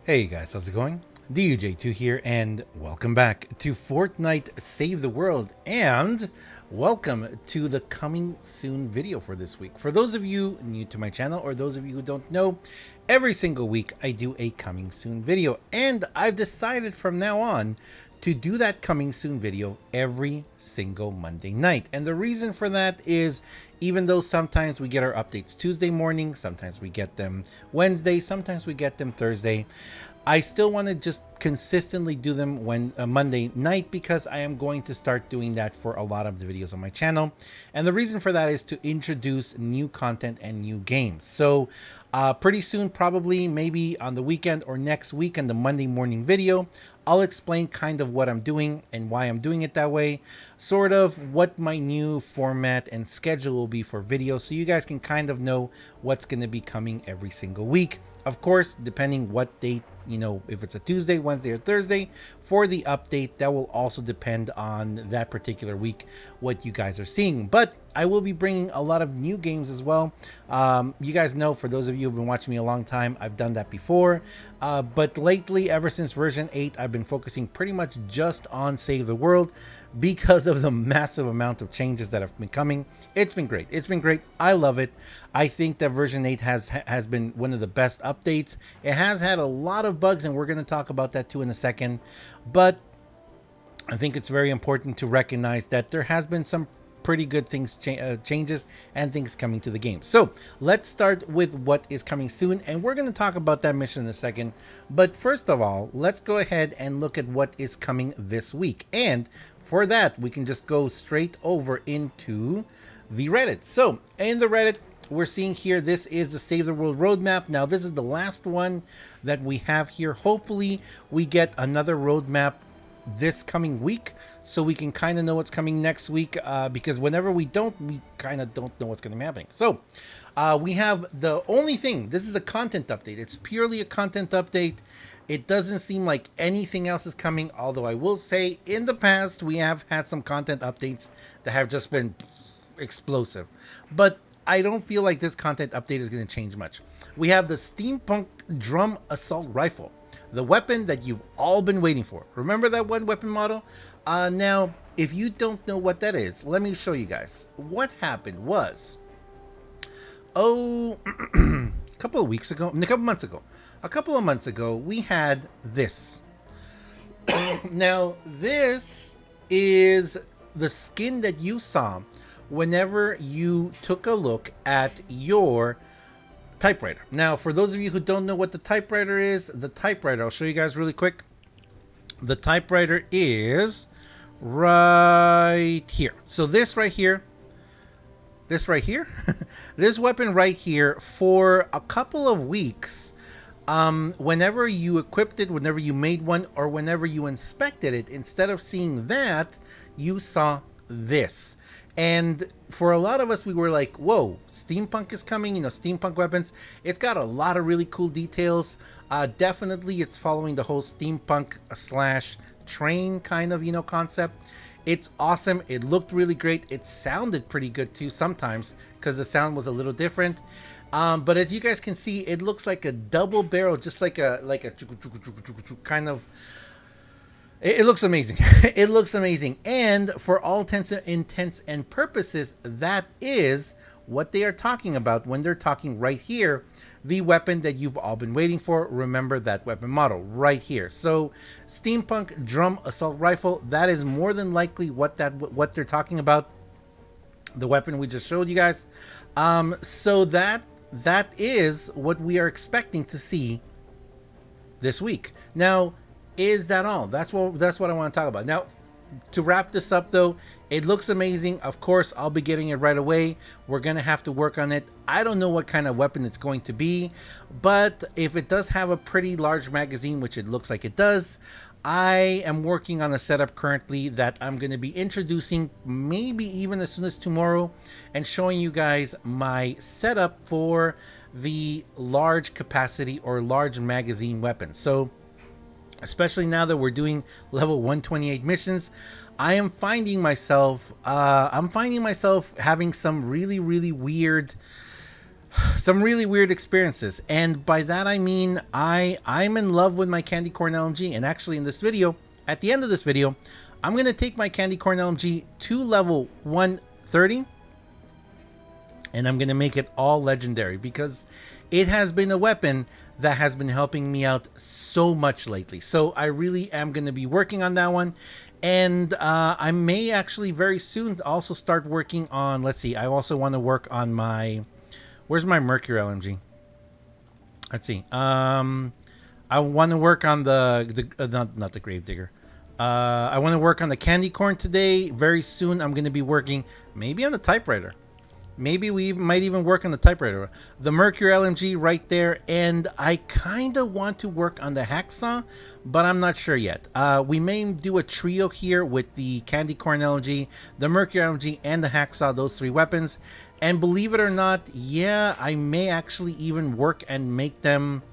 Hey guys, how's it going? DJ2 here, and welcome back to Fortnite Save the World, and welcome to the coming soon video for this week. For those of you new to my channel, or those of you who don't know, every single week I do a coming soon video, and I've decided from now on to do that coming soon video every single Monday night. And the reason for that is, even though sometimes we get our updates Tuesday morning, sometimes we get them Wednesday, sometimes we get them Thursday, I still want to just consistently do them when Monday night, because I am going to start doing that for a lot of the videos on my channel. And the reason for that is to introduce new content and new games. So pretty soon, probably maybe on the weekend or next week on the Monday morning video, I'll explain kind of what I'm doing and why I'm doing it that way, sort of what my new format and schedule will be for videos, so you guys can kind of know what's going to be coming every single week. Of course, depending what date, if it's a Tuesday, Wednesday, or Thursday for the update, that will also depend on that particular week, what you guys are seeing. But I will be bringing a lot of new games as well. You guys know, for those of you who've been watching me a long time, I've done that before. But lately, ever since version 8, I've been focusing pretty much just on Save the World because of the massive amount of changes that have been coming. It's been great. It's been great. I love it. I think that version 8 has been one of the best updates. It has had a lot of bugs, and we're going to talk about that too in a second. But I think it's very important to recognize that there has been some pretty good things, changes and things coming to the game. So let's start with what is coming soon, and we're going to talk about that mission in a second. But first of all, let's go ahead and look at what is coming this week. And for that, we can just go straight over into the Reddit. So in the Reddit, we're seeing here, this is the Save the World roadmap. Now, this is the last one that we have here. Hopefully we get another roadmap this coming week, so we can kind of know what's coming next week, because whenever we don't, we kind of don't know what's going to be happening. So we have the only thing, this is a content update. It's purely a content update. It doesn't seem like anything else is coming, although I will say in the past we have had some content updates that have just been explosive, but I don't feel like this content update is going to change much. We have the Steampunk drum assault rifle, the weapon that you've all been waiting for. Remember that one weapon model? Now, if you don't know what that is, let me show you guys. What happened was, a couple of weeks ago, a couple of months ago, we had this. Now, this is the skin that you saw whenever you took a look at your typewriter. Now, for those of you who don't know what the typewriter is, I'll show you guys really quick. The typewriter is right here. So this right here, this weapon right here, for a couple of weeks, whenever you equipped it, whenever you made one, or whenever you inspected it, instead of seeing that, you saw this. And for a lot of us, we were like, whoa, steampunk is coming, steampunk weapons. It's got a lot of really cool details. Definitely it's following the whole steampunk slash train kind of, concept. It's awesome. It looked really great. It sounded pretty good too sometimes, because the sound was a little different. But as you guys can see, it looks like a double barrel, just like a kind of. It looks amazing. It looks amazing. And for all intents and purposes, that is what they are talking about when they're talking right here, the weapon that you've all been waiting for. Remember that weapon model right here. So Steampunk drum assault rifle, that is more than likely what they're talking about. The weapon we just showed you guys. So that is what we are expecting to see this week. Now, is that all? That's what I want to talk about. Now, to wrap this up though, it looks amazing. Of course, I'll be getting it right away. We're going to have to work on it. I don't know what kind of weapon it's going to be, but if it does have a pretty large magazine, which it looks like it does, I am working on a setup currently that I'm going to be introducing maybe even as soon as tomorrow, and showing you guys my setup for the large capacity or large magazine weapons. So especially now that we're doing level 128 missions, I am finding myself having some really weird some really weird experiences. And by that I mean I'm in love with my Candy Corn LMG. And actually in this video, at the end of this video, I'm going to take my Candy Corn LMG to level 130. And I'm going to make it all legendary because it has been a weapon that has been helping me out so much lately. So I really am going to be working on that one. And I may actually very soon also start working on, let's see, I also want to work on my, where's my Mercury LMG? Let's see. I want to work on not the Gravedigger. I want to work on the Candy Corn today. Very soon I'm going to be working maybe on the typewriter. Maybe we might even work on the typewriter. The Mercury LMG right there. And I kind of want to work on the hacksaw, but I'm not sure yet. We may do a trio here with the Candy Corn LMG, the Mercury LMG, and the hacksaw, those three weapons. And believe it or not, yeah, I may actually even work and make them...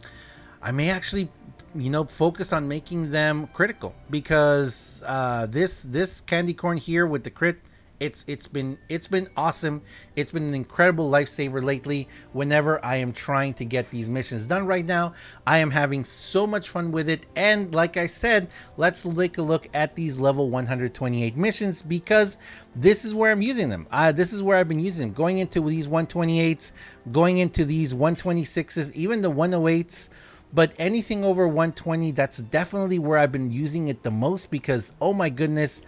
I may actually, you know, focus on making them critical. Because this Candy Corn here with the crit... It's been awesome. It's been an incredible lifesaver lately whenever I am trying to get these missions done. Right now I am having so much fun with it, and like I said, let's take a look at these level 128 missions because this is where I'm using them. This is where I've been using them, going into these 128s, going into these 126s, even the 108s. But anything over 120, that's definitely where I've been using it the most because, oh my goodness,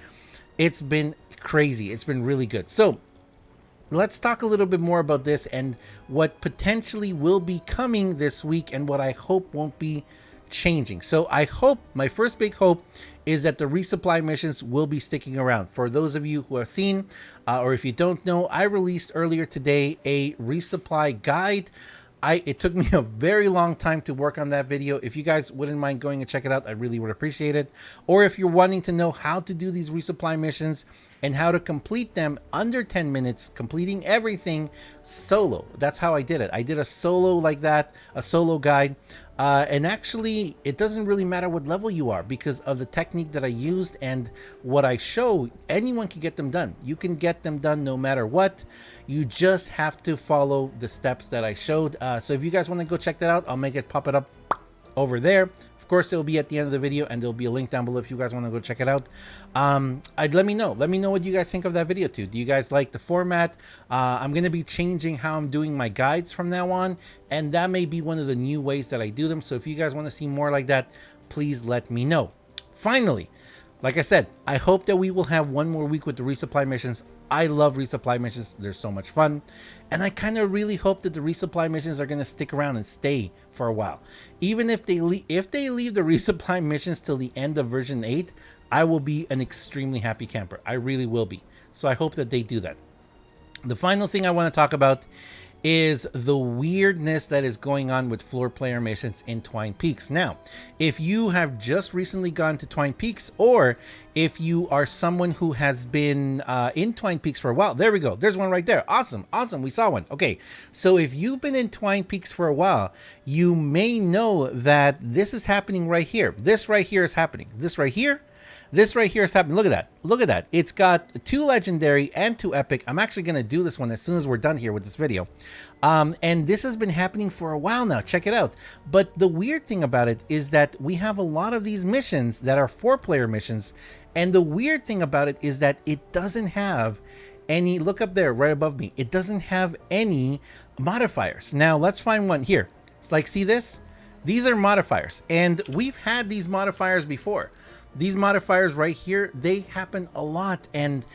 it's been crazy. It's been really good. So let's talk a little bit more about this and what potentially will be coming this week and what I hope won't be changing. So I hope, my first big hope is that the resupply missions will be sticking around. For those of you who have seen, or if you don't know, I released earlier today a resupply guide. It took me a very long time to work on that video. If you guys wouldn't mind going and check it out, I really would appreciate it. Or if you're wanting to know how to do these resupply missions and how to complete them under 10 minutes, completing everything solo. That's how I did it. I did a solo like that, a solo guide. And actually, it doesn't really matter what level you are because of the technique that I used and what I show. Anyone can get them done. You can get them done no matter what. You just have to follow the steps that I showed. So if you guys want to go check that out, I'll make it pop it up over there. Of course, it'll be at the end of the video, and there'll be a link down below if you guys want to go check it out. Let me know. Let me know what you guys think of that video too. Do you guys like the format? I'm going to be changing how I'm doing my guides from now on, and that may be one of the new ways that I do them. So if you guys want to see more like that, please let me know. Finally, like I said, I hope that we will have one more week with the resupply missions. I love resupply missions. They're so much fun. And I kind of really hope that the resupply missions are going to stick around and stay for a while. Even if they leave the resupply missions till the end of version 8, I will be an extremely happy camper. I really will be. So I hope that they do that. The final thing I want to talk about is the weirdness that is going on with floor player missions in Twine Peaks. Now, if you have just recently gone to Twine Peaks, or if you are someone who has been in Twine Peaks for a while, there we go. There's one right there. Awesome. Awesome. We saw one. Okay. So if you've been in Twine Peaks for a while, you may know that this is happening right here. This right here is happening. This right here. This right here is happening. Look at that. Look at that. It's got 2 legendary and 2 epic. I'm actually going to do this one as soon as we're done here with this video. And this has been happening for a while now. Check it out. But the weird thing about it is that we have a lot of these missions that are 4-player missions. And the weird thing about it is that it doesn't have any, look up there right above me. It doesn't have any modifiers. Now let's find one here. It's like, see this? These are modifiers. And we've had these modifiers before. These modifiers right here, they happen a lot, and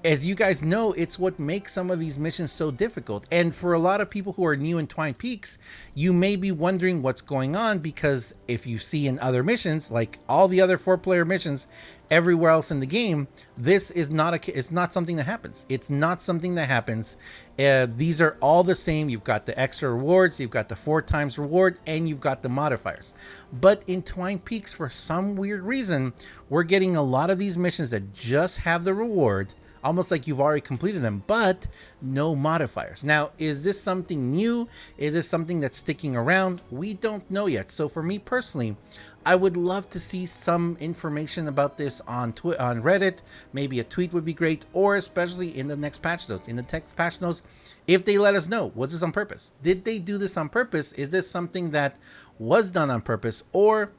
as you guys know, it's what makes some of these missions so difficult. And for a lot of people who are new in Twine Peaks, you may be wondering what's going on, because if you see in other missions, like all the other 4-player missions everywhere else in the game, this is not it's not something that happens. It's not something that happens. These are all the same. You've got the extra rewards, you've got the 4 times reward, and you've got the modifiers. But in Twine Peaks, for some weird reason, we're getting a lot of these missions that just have the reward, almost like you've already completed them, but no modifiers. Now, is this something new? Is this something that's sticking around? We don't know yet. So for me personally, I would love to see some information about this on Reddit. Maybe a tweet would be great, or especially in the next patch notes. In the text patch notes, If they let us know, was this on purpose? Did they do this on purpose? Is this something that was done on purpose, or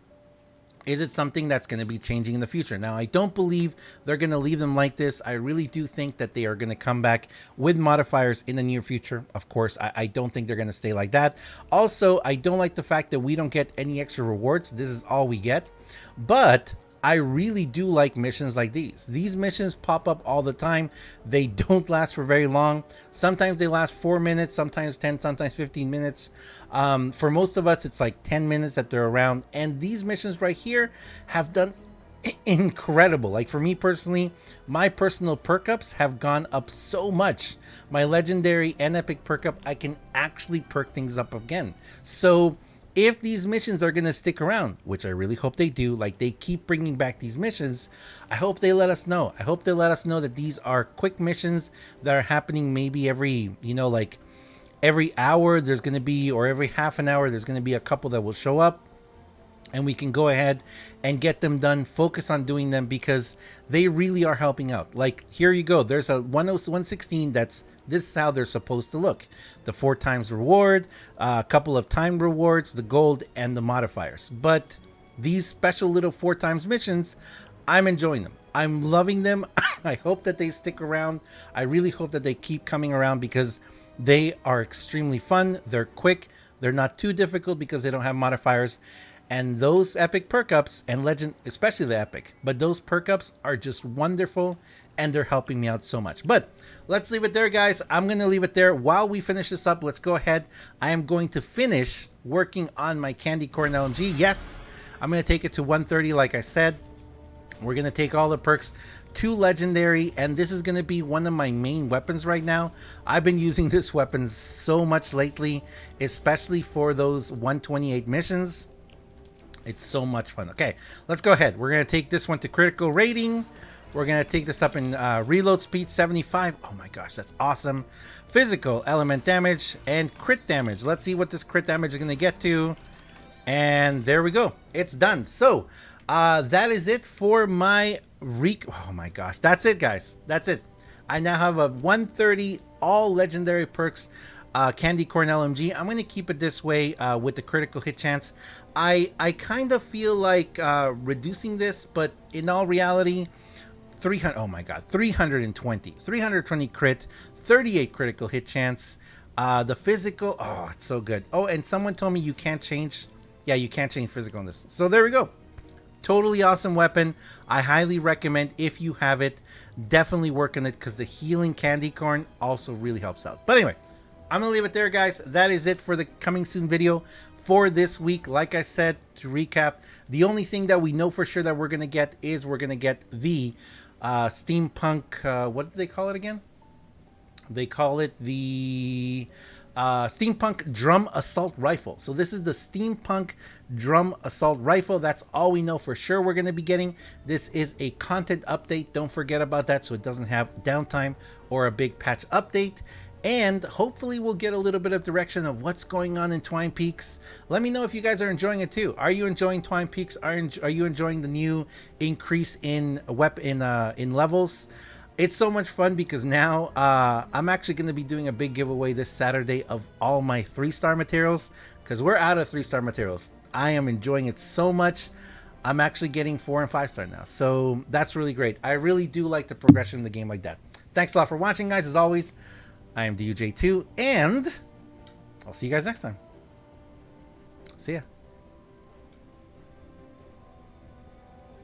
is it something that's going to be changing in the future? Now, I don't believe they're going to leave them like this. I really do think that they are going to come back with modifiers in the near future. Of course, I don't think they're going to stay like that. Also, I don't like the fact that we don't get any extra rewards. This is all we get. But I really do like missions like these. These missions pop up all the time. They don't last for very long. Sometimes they last 4 minutes, sometimes 10, sometimes 15 minutes. For most of us, it's like 10 minutes that they're around. And these missions right here have done incredible. Like for me personally, my personal perk ups have gone up so much. My legendary and epic perk up, I can actually perk things up again. So if these missions are going to stick around, which I really hope they do, like they keep bringing back these missions, I hope they let us know. I hope they let us know that these are quick missions that are happening maybe every, like every hour there's going to be, or every half an hour there's going to be a couple that will show up, and we can go ahead and get them done, focus on doing them, because they really are helping out. Like here you go, there's a 116 this is how they're supposed to look. The 4 times reward, a couple of time rewards, the gold, and the modifiers. But these special little 4 times missions, I'm enjoying them. I'm loving them. I hope that they stick around. I really hope that they keep coming around, because they are extremely fun. They're quick. They're not too difficult because they don't have modifiers. And those epic perk ups and legend, especially the epic, but those perk ups are just wonderful, and they're helping me out so much. But let's leave it there, guys. I'm going to leave it there. While we finish this up, let's go ahead. I am going to finish working on my Candy Corn LMG. Yes, I'm going to take it to 130 like I said. We're going to take all the perks to legendary, and this is going to be one of my main weapons right now. I've been using this weapon so much lately, especially for those 128 missions. It's so much fun. Okay, let's go ahead. We're going to take this one to critical rating. We're going to take this up in reload speed 75. Oh my gosh, that's awesome. Physical, element damage, and crit damage. Let's see what this crit damage is going to get to. And there we go. It's done. So, that is it for my oh my gosh. That's it, guys. That's it. I now have a 130 all legendary perks Candy Corn LMG. I'm going to keep it this way with the critical hit chance. I kind of feel like reducing this, but in all reality, 300, oh my god, 320 crit, 38 critical hit chance. The physical, oh, it's so good. Oh, and someone told me you can't change, yeah, you can't change physical on this. So there we go. Totally awesome weapon. I highly recommend, if you have it, definitely work on it, because the healing candy corn also really helps out. But anyway, I'm gonna leave it there, guys. That is it for the coming soon video for this week. Like I said, to recap, the only thing that we know for sure that we're gonna get is we're gonna get the Steampunk, what do they call it again? They call it the Steampunk Drum Assault Rifle. So this is the Steampunk Drum Assault Rifle. That's all we know for sure we're going to be getting. This is a content update. Don't forget about that, so it doesn't have downtime or a big patch update. And hopefully we'll get a little bit of direction of what's going on in Twine Peaks. Let me know if you guys are enjoying it too. Are you enjoying Twine Peaks? Are you enjoying the new increase in in levels? It's so much fun, because now I'm actually going to be doing a big giveaway this Saturday of all my 3-star materials, because we're out of 3-star materials. I am enjoying it so much. I'm actually getting 4 and 5-star now, so that's really great. I really do like the progression in the game like that. Thanks a lot for watching, guys. As always, I am DUJ2, and I'll see you guys next time.